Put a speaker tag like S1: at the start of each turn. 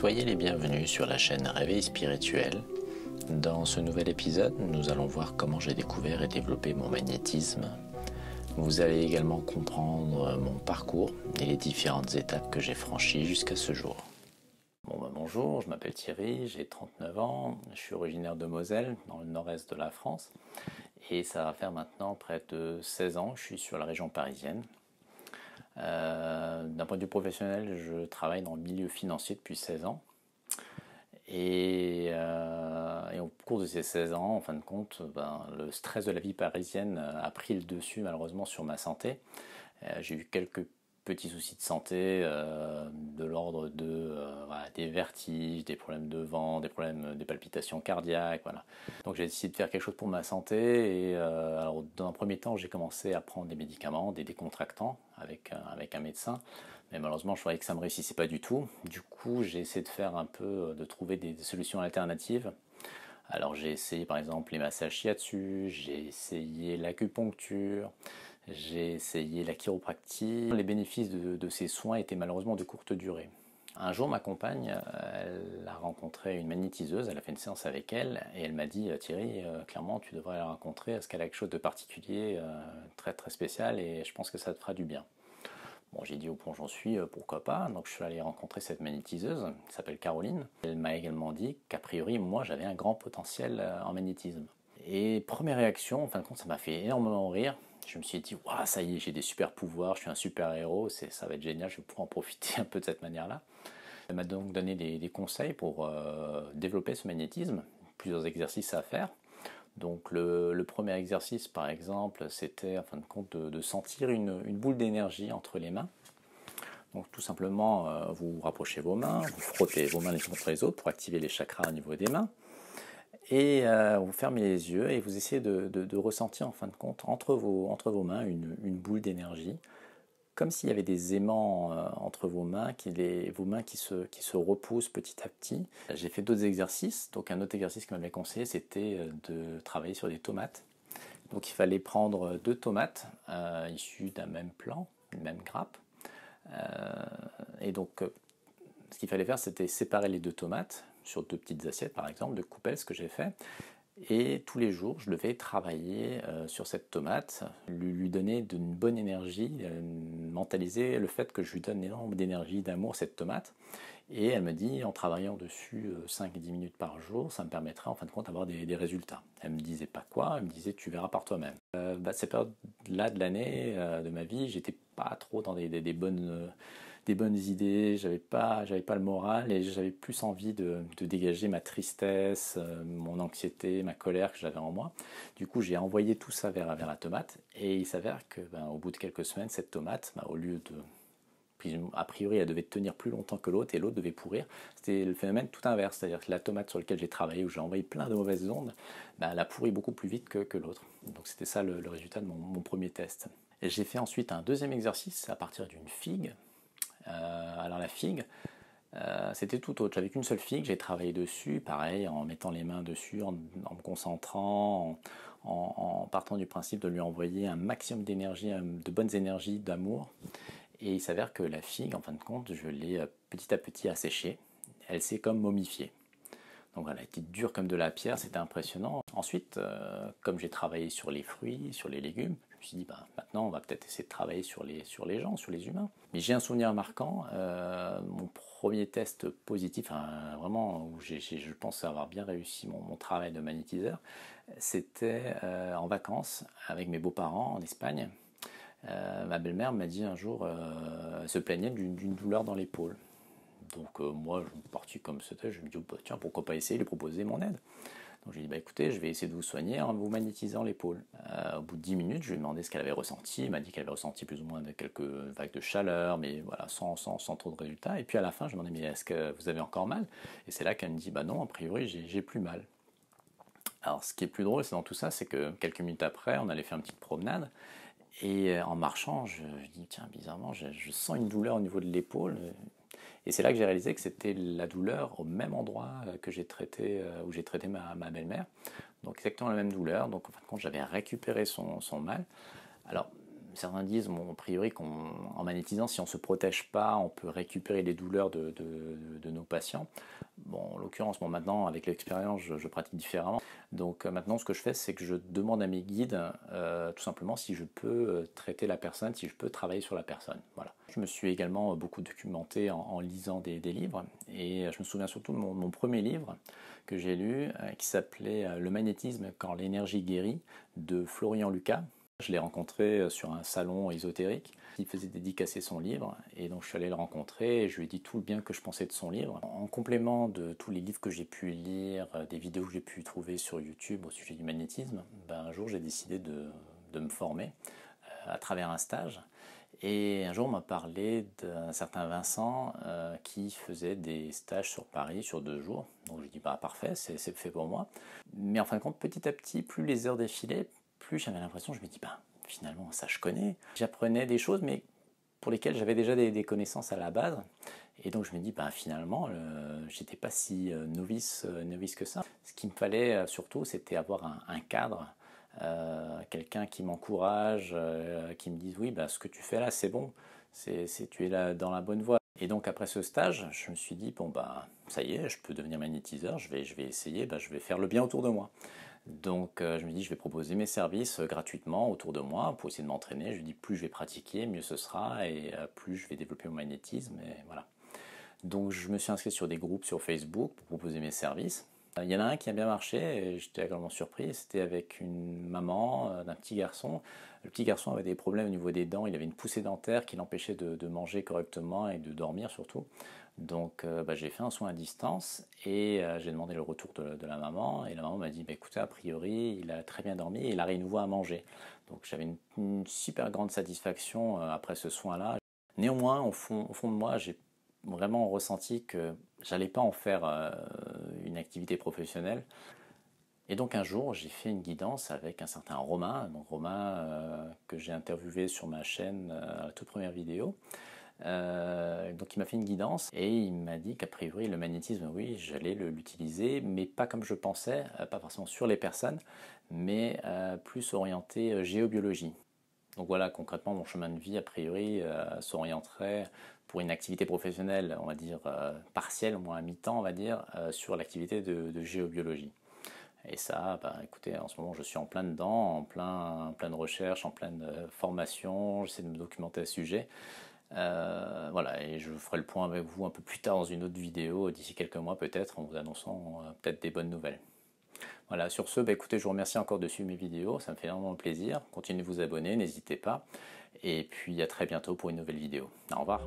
S1: Soyez les bienvenus sur la chaîne Réveil Spirituel. Dans ce nouvel épisode, nous allons voir comment j'ai découvert et développé mon magnétisme. Vous allez également comprendre mon parcours et les différentes étapes que j'ai franchies jusqu'à ce jour. Bonjour, je m'appelle Thierry, j'ai 39 ans, je suis originaire de Moselle, dans le nord-est de la France, et ça va faire maintenant près de 16 ans que je suis sur la région parisienne. D'un point de vue professionnel, je travaille dans le milieu financier depuis 16 ans. Et au cours de ces 16 ans, en fin de compte, le stress de la vie parisienne a pris le dessus malheureusement sur ma santé. J'ai eu quelques petits soucis de santé, de l'ordre de des vertiges, des problèmes de vent, des palpitations cardiaques, voilà. Donc j'ai décidé de faire quelque chose pour ma santé et alors dans un premier temps j'ai commencé à prendre des médicaments, des décontractants avec un médecin. Mais malheureusement, je voyais que ça ne me réussissait pas du tout. Du coup, j'ai essayé de trouver des solutions alternatives. Alors, j'ai essayé par exemple les massages shiatsu, j'ai essayé l'acupuncture, j'ai essayé la chiropractie. Les bénéfices de ces soins étaient malheureusement de courte durée. Un jour, ma compagne, elle a rencontré une magnétiseuse, elle a fait une séance avec elle et elle m'a dit « Thierry, clairement, tu devrais la rencontrer parce qu'elle a quelque chose de particulier, très très spécial et je pense que ça te fera du bien. » Bon, j'ai dit au point j'en suis, pourquoi pas. Donc je suis allé rencontrer cette magnétiseuse, qui s'appelle Caroline. Elle m'a également dit qu'a priori, moi, j'avais un grand potentiel en magnétisme. Et première réaction, en fin de compte, ça m'a fait énormément rire. Je me suis dit, waouh, ça y est, j'ai des super pouvoirs, je suis un super héros, ça va être génial, je vais pouvoir en profiter un peu de cette manière-là. Elle m'a donc donné des conseils pour développer ce magnétisme, plusieurs exercices à faire. Donc le premier exercice par exemple c'était en fin de compte de sentir une boule d'énergie entre les mains. Donc tout simplement vous rapprochez vos mains, vous frottez vos mains les unes contre les autres pour activer les chakras au niveau des mains. Et vous fermez les yeux et vous essayez de ressentir en fin de compte entre vos mains une boule d'énergie. Comme s'il y avait des aimants entre vos mains, vos mains qui se reposent petit à petit. J'ai fait d'autres exercices. Donc un autre exercice qui m'avait conseillé, c'était de travailler sur des tomates. Donc il fallait prendre 2 tomates issues d'un même plant, une même grappe. Et donc ce qu'il fallait faire, c'était séparer les 2 tomates sur 2 petites assiettes, par exemple, de coupelles, ce que j'ai fait. Et tous les jours, je devais travailler sur cette tomate, lui donner d'une bonne énergie, mentaliser le fait que je lui donne énormément d'énergie, d'amour à cette tomate. Et elle me dit, en travaillant dessus 5 à 10 minutes par jour, ça me permettrait en fin de compte d'avoir des résultats. Elle me disait pas quoi, elle me disait tu verras par toi-même. Cette période-là de l'année, de ma vie, j'étais pas trop dans des bonnes idées, j'avais pas le moral et j'avais plus envie de dégager ma tristesse, mon anxiété, ma colère que j'avais en moi. Du coup, j'ai envoyé tout ça vers la tomate et il s'avère que au bout de quelques semaines, cette tomate, au lieu de... A priori, elle devait tenir plus longtemps que l'autre et l'autre devait pourrir. C'était le phénomène tout inverse, c'est-à-dire que la tomate sur laquelle j'ai travaillé, où j'ai envoyé plein de mauvaises ondes, elle a pourri beaucoup plus vite que l'autre. Donc c'était ça le résultat de mon premier test. Et j'ai fait ensuite un deuxième exercice à partir d'une figue. Alors la figue, c'était tout autre. J'avais qu'une seule figue, j'ai travaillé dessus, pareil, en mettant les mains dessus, en me concentrant, en partant du principe de lui envoyer un maximum d'énergie, de bonnes énergies, d'amour. Et il s'avère que la figue, en fin de compte, je l'ai petit à petit asséchée. Elle s'est comme momifiée. Donc voilà, elle était dure comme de la pierre, c'était impressionnant. Ensuite, comme j'ai travaillé sur les fruits, sur les légumes, je me suis dit, maintenant on va peut-être essayer de travailler sur les gens, sur les humains. Mais j'ai un souvenir marquant, mon premier test positif, vraiment où je pense avoir bien réussi mon travail de magnétiseur, c'était en vacances avec mes beaux-parents en Espagne. Ma belle-mère m'a dit un jour, elle se plaignait d'une douleur dans l'épaule. Donc moi, je suis parti comme c'était, je me dis, tiens, pourquoi pas essayer de lui proposer mon aide. Donc j'ai dit, écoutez, je vais essayer de vous soigner en vous magnétisant l'épaule. Au bout de 10 minutes, je lui ai demandé ce qu'elle avait ressenti. Elle m'a dit qu'elle avait ressenti plus ou moins quelques vagues de chaleur, mais voilà, sans trop de résultats. Et puis à la fin, je lui ai demandé, mais est-ce que vous avez encore mal? Et c'est là qu'elle me dit, non, a priori, j'ai plus mal. Alors ce qui est plus drôle dans tout ça, c'est que quelques minutes après, on allait faire une petite promenade. Et en marchant, je dis, tiens, bizarrement, je sens une douleur au niveau de l'épaule. Et c'est là que j'ai réalisé que c'était la douleur au même endroit que j'ai traité, où j'ai traité ma belle-mère. Donc exactement la même douleur. Donc en fin de compte, j'avais récupéré son mal. Alors, certains disent, bon, a priori, qu'en magnétisant, si on ne se protège pas, on peut récupérer les douleurs de nos patients. Bon, en l'occurrence, bon, maintenant, avec l'expérience, je pratique différemment. Donc maintenant, ce que je fais, c'est que je demande à mes guides, tout simplement, si je peux traiter la personne, si je peux travailler sur la personne. Voilà. Je me suis également beaucoup documenté en lisant des livres, et je me souviens surtout de mon premier livre que j'ai lu, qui s'appelait Le magnétisme quand l'énergie guérit, de Florian Lucas. Je l'ai rencontré sur un salon ésotérique. Il faisait dédicacer son livre et donc je suis allé le rencontrer et je lui ai dit tout le bien que je pensais de son livre. En complément de tous les livres que j'ai pu lire, des vidéos que j'ai pu trouver sur YouTube au sujet du magnétisme, un jour j'ai décidé de me former à travers un stage. Et un jour on m'a parlé d'un certain Vincent qui faisait des stages sur Paris sur 2 jours. Donc j'ai dit parfait, c'est fait pour moi. Mais en fin de compte, petit à petit, plus les heures défilaient, plus j'avais l'impression, je me dis finalement ça je connais. J'apprenais des choses mais pour lesquelles j'avais déjà des connaissances à la base. Et donc je me dis finalement j'étais pas si novice que ça. Ce qu'il me fallait surtout c'était avoir un cadre, quelqu'un qui m'encourage, qui me dise oui ce que tu fais là c'est bon, tu es là dans la bonne voie. Et donc après ce stage, je me suis dit ça y est, je peux devenir magnétiseur, je vais essayer, je vais faire le bien autour de moi. Donc je me dis je vais proposer mes services gratuitement autour de moi pour essayer de m'entraîner. Je me dis plus je vais pratiquer, mieux ce sera et plus je vais développer mon magnétisme et voilà. Donc je me suis inscrit sur des groupes sur Facebook pour proposer mes services. Il y en a un qui a bien marché et j'étais agréablement surpris, c'était avec une maman d'un petit garçon. Le petit garçon avait des problèmes au niveau des dents, il avait une poussée dentaire qui l'empêchait de manger correctement et de dormir surtout. Donc j'ai fait un soin à distance et j'ai demandé le retour de la maman et la maman m'a dit écoutez, a priori il a très bien dormi et il a réunouveau à manger. Donc j'avais une super grande satisfaction après ce soin-là. Néanmoins, au fond de moi, j'ai vraiment ressenti que j'allais pas en faire une activité professionnelle. Et donc un jour, j'ai fait une guidance avec un certain Romain, donc Romain que j'ai interviewé sur ma chaîne à la toute première vidéo. Donc il m'a fait une guidance et il m'a dit qu'a priori le magnétisme, oui, j'allais l'utiliser, mais pas comme je pensais, pas forcément sur les personnes, mais plus orienté géobiologie. Donc voilà, concrètement, mon chemin de vie, a priori, s'orienterait pour une activité professionnelle, on va dire partielle, au moins à mi-temps, on va dire, sur l'activité de géobiologie. Et ça, écoutez, en ce moment, je suis en plein dedans, en pleine recherche, en pleine formation, j'essaie de me documenter à ce sujet. Voilà, et je ferai le point avec vous un peu plus tard dans une autre vidéo, d'ici quelques mois peut-être, en vous annonçant peut-être des bonnes nouvelles. Voilà, sur ce, écoutez, je vous remercie encore de suivre mes vidéos, ça me fait vraiment plaisir. Continuez de vous abonner, n'hésitez pas. Et puis à très bientôt pour une nouvelle vidéo. Au revoir.